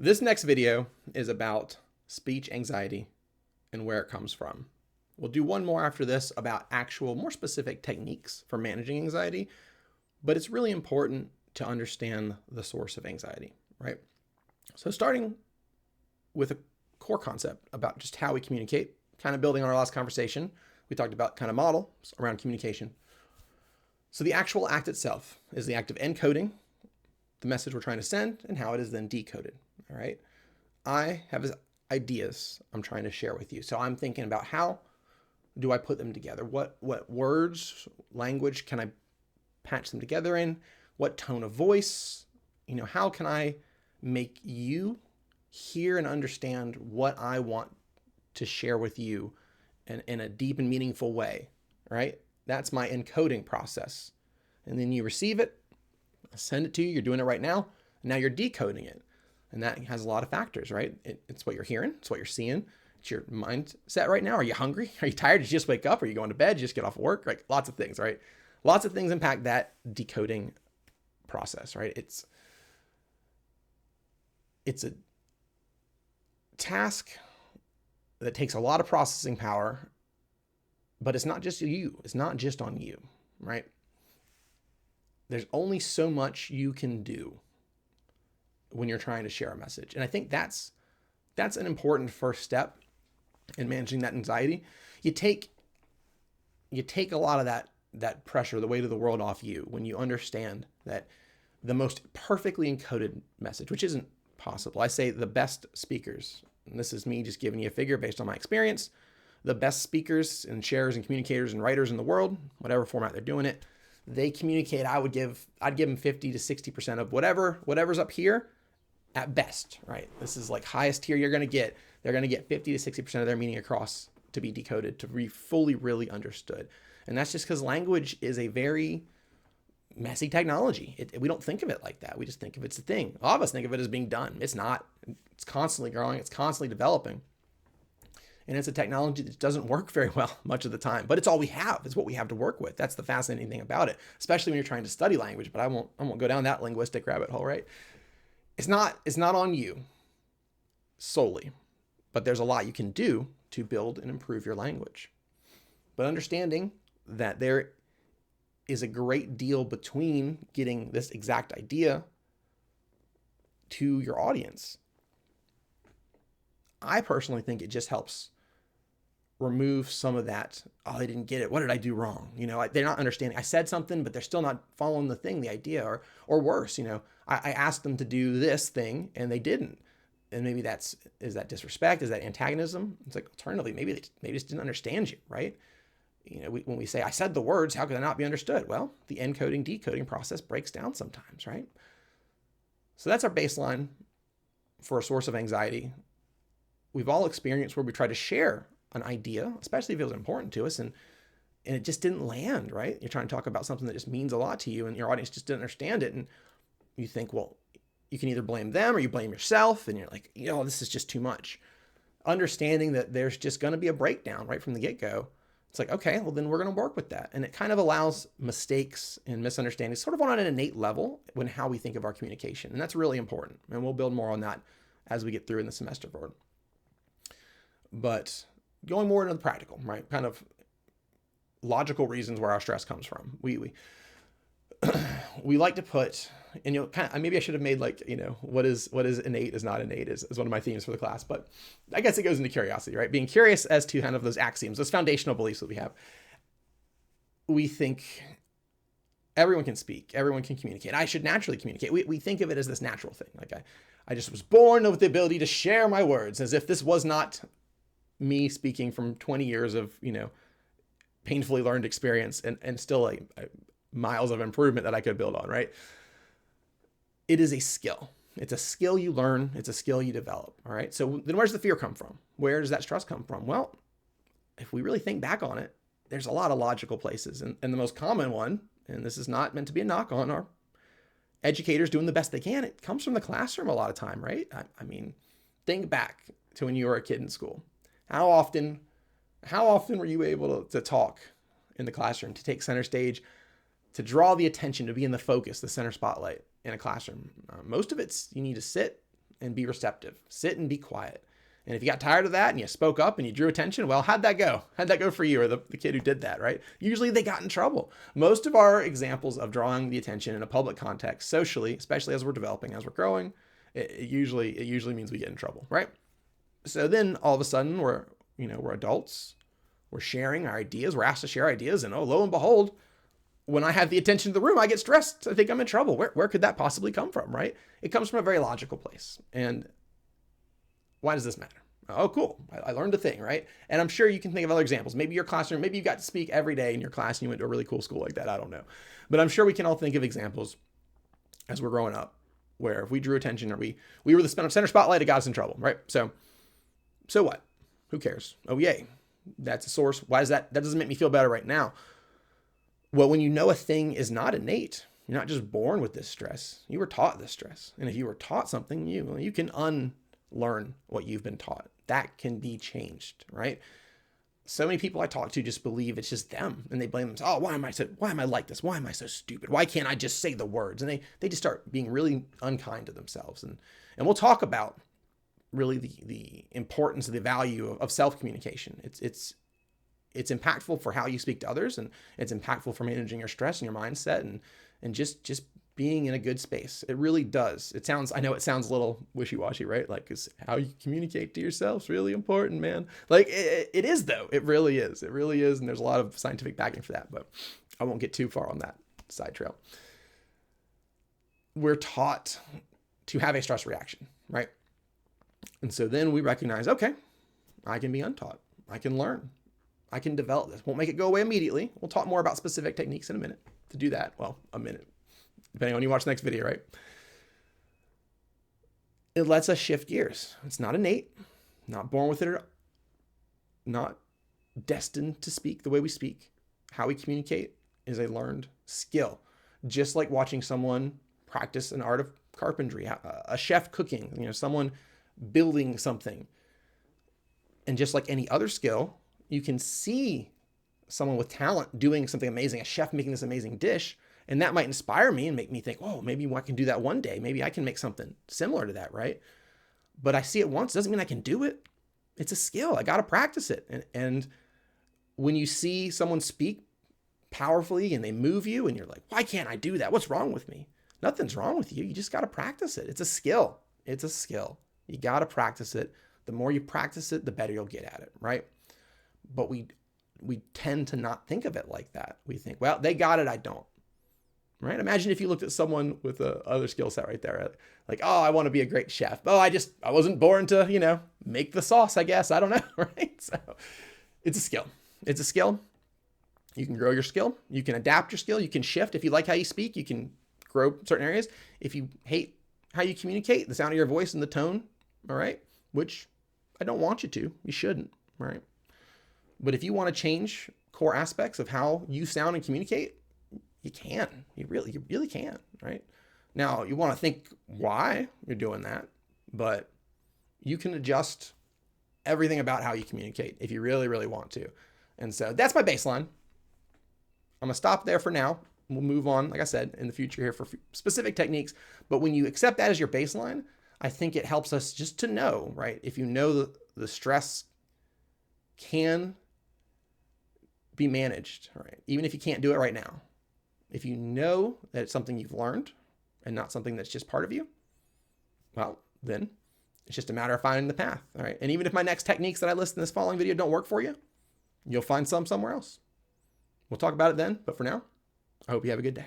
This next video is about speech anxiety and where it comes from. We'll do one more after this about actual, more specific techniques for managing anxiety, but it's really important to understand the source of anxiety, right? So starting with a core concept about just how we communicate, kind of building on our last conversation, we talked about kind of model around communication. So the actual act itself is the act of encoding the message we're trying to send and how it is then decoded. All right. I have ideas I'm trying to share with you. So I'm thinking about how do I put them together? What words, language can I patch them together in? What tone of voice? How can I make you hear and understand what I want to share with you in a deep and meaningful way, right? That's my encoding process. And then you receive it, send it to you. You're doing it right now. Now you're decoding it. And that has a lot of factors, right? It's what you're hearing. It's what you're seeing. It's your mindset right now. Are you hungry? Are you tired? Did you just wake up? Are you going to bed? Did you just get off work? Like lots of things, right? Lots of things impact that decoding process, right? It's a task that takes a lot of processing power, but it's not just you. It's not just on you, right? There's only so much you can do when you're trying to share a message. And I think that's an important first step in managing that anxiety. You take a lot of that pressure, the weight of the world off you when you understand that the most perfectly encoded message, which isn't possible. I say the best speakers, and this is me just giving you a figure based on my experience, the best speakers and sharers and communicators and writers in the world, whatever format they're doing it, they communicate. I'd give them 50 to 60% of whatever's up here at best, right? This is like highest tier you're going to get. They're going to get 50 to 60% of their meaning across to be decoded, to be fully, really understood. And that's just because language is a very messy technology. We don't think of it like that. We just think of it's a thing. A lot of us think of it as being done. It's not. It's constantly growing. It's constantly developing. And it's a technology that doesn't work very well much of the time, but it's all we have. It's what we have to work with. That's the fascinating thing about it, especially when you're trying to study language, but I won't go down that linguistic rabbit hole, right? It's not on you solely, but there's a lot you can do to build and improve your language. But understanding that there is a great deal between getting this exact idea to your audience. I personally think it just helps remove some of that, oh, they didn't get it. What did I do wrong? They're not understanding. I said something, but they're still not following the thing, the idea, or worse, I asked them to do this thing and they didn't. And maybe is that disrespect? Is that antagonism? It's like, alternatively, maybe they just didn't understand you, right? When we say, I said the words, how could that not be understood? Well, the encoding, decoding process breaks down sometimes, right? So that's our baseline for a source of anxiety. We've all experienced where we try to share an idea, especially if it was important to us, and it just didn't land, right? You're trying to talk about something that just means a lot to you and your audience just didn't understand it. And you think, well, you can either blame them or you blame yourself. And you're like, this is just too much. Understanding that there's just going to be a breakdown right from the get-go. It's like, okay, well then we're going to work with that. And it kind of allows mistakes and misunderstandings sort of on an innate level when how we think of our communication. And that's really important. And we'll build more on that as we get through in the semester board. But going more into the practical, right? Kind of logical reasons where our stress comes from. We like to put, and maybe I should have made what is innate is not innate is one of my themes for the class, but I guess it goes into curiosity, right? Being curious as to kind of those axioms, those foundational beliefs that we have. We think everyone can speak, everyone can communicate. I should naturally communicate. We think of it as this natural thing. Like I just was born with the ability to share my words, as if this was not me speaking from 20 years of, painfully learned experience and still miles of improvement that I could build on, right? It is a skill. It's a skill you learn. It's a skill you develop. All right. So then where does the fear come from? Where does that stress come from? Well, if we really think back on it, there's a lot of logical places. And the most common one, and this is not meant to be a knock on our educators doing the best they can, it comes from the classroom a lot of time, right? I mean, think back to when you were a kid in school. How often were you able to talk in the classroom, to take center stage, to draw the attention, to be in the focus, the center spotlight in a classroom? Most of it's you need to sit and be receptive. Sit and be quiet. And if you got tired of that and you spoke up and you drew attention, well, how'd that go? How'd that go for you or the kid who did that, right? Usually they got in trouble. Most of our examples of drawing the attention in a public context, socially, especially as we're developing, as we're growing, it usually means we get in trouble, right? So then all of a sudden we're adults, we're sharing our ideas, we're asked to share ideas, and oh, lo and behold, when I have the attention of the room, I get stressed. I think I'm in trouble. Where could that possibly come from, right? It comes from a very logical place. And why does this matter? Oh, cool. I learned a thing, right? And I'm sure you can think of other examples. Maybe your classroom, maybe you got to speak every day in your class and you went to a really cool school like that. I don't know. But I'm sure we can all think of examples as we're growing up where if we drew attention or we were the center spotlight, it got us in trouble, right? So what? Who cares? Oh, yay. That's a source. Why is that? That doesn't make me feel better right now. Well, when you know a thing is not innate, you're not just born with this stress. You were taught this stress. And if you were taught something, you can unlearn what you've been taught. That can be changed, right? So many people I talk to just believe it's just them and they blame themselves. Oh, why am I like this? Why am I so stupid? Why can't I just say the words? And they just start being really unkind to themselves. And we'll talk about really the importance of the value of self-communication. It's impactful for how you speak to others, and it's impactful for managing your stress and your mindset and just being in a good space. It really does. I know it sounds a little wishy-washy, right? Like, is how you communicate to yourself is really important, man. Like it is though. It really is. It really is. And there's a lot of scientific backing for that, but I won't get too far on that side trail. We're taught to have a stress reaction, right? And so then we recognize, okay, I can be untaught. I can learn. I can develop this. Won't make it go away immediately. We'll talk more about specific techniques in a minute to do that. Well, a minute, depending on when you watch the next video, right? It lets us shift gears. It's not innate, not born with it, not destined to speak the way we speak. How we communicate is a learned skill. Just like watching someone practice an art of carpentry, a chef cooking, someone building something. And just like any other skill, you can see someone with talent doing something amazing, a chef making this amazing dish, and that might inspire me and make me think, oh, maybe I can do that one day. Maybe I can make something similar to that, right? But I see it once, doesn't mean I can do it. It's a skill. I got to practice it. And when you see someone speak powerfully and they move you and you're like, why can't I do that? What's wrong with me? Nothing's wrong with you. You just got to practice it. It's a skill. It's a skill. You got to practice it. The more you practice it, the better you'll get at it, right? But we tend to not think of it like that. We think, well, they got it, I don't. Right? Imagine if you looked at someone with a other skill set right there. Like, oh, I want to be a great chef. Oh, I wasn't born to, make the sauce, I guess. I don't know, right? So it's a skill. It's a skill. You can grow your skill. You can adapt your skill. You can shift. If you like how you speak, you can grow certain areas. If you hate how you communicate, the sound of your voice and the tone, all right, which I don't want you to. You shouldn't, right? But if you want to change core aspects of how you sound and communicate, you can. You really can, right? Now, you want to think why you're doing that, but you can adjust everything about how you communicate if you really, really want to. And so that's my baseline. I'm going to stop there for now. We'll move on, like I said, in the future here for specific techniques. But when you accept that as your baseline, I think it helps us just to know, right? If you know the stress can be managed, right? Even if you can't do it right now. If you know that it's something you've learned and not something that's just part of you, well, then it's just a matter of finding the path, all right? And even if my next techniques that I list in this following video don't work for you, you'll find some somewhere else. We'll talk about it then, but for now, I hope you have a good day.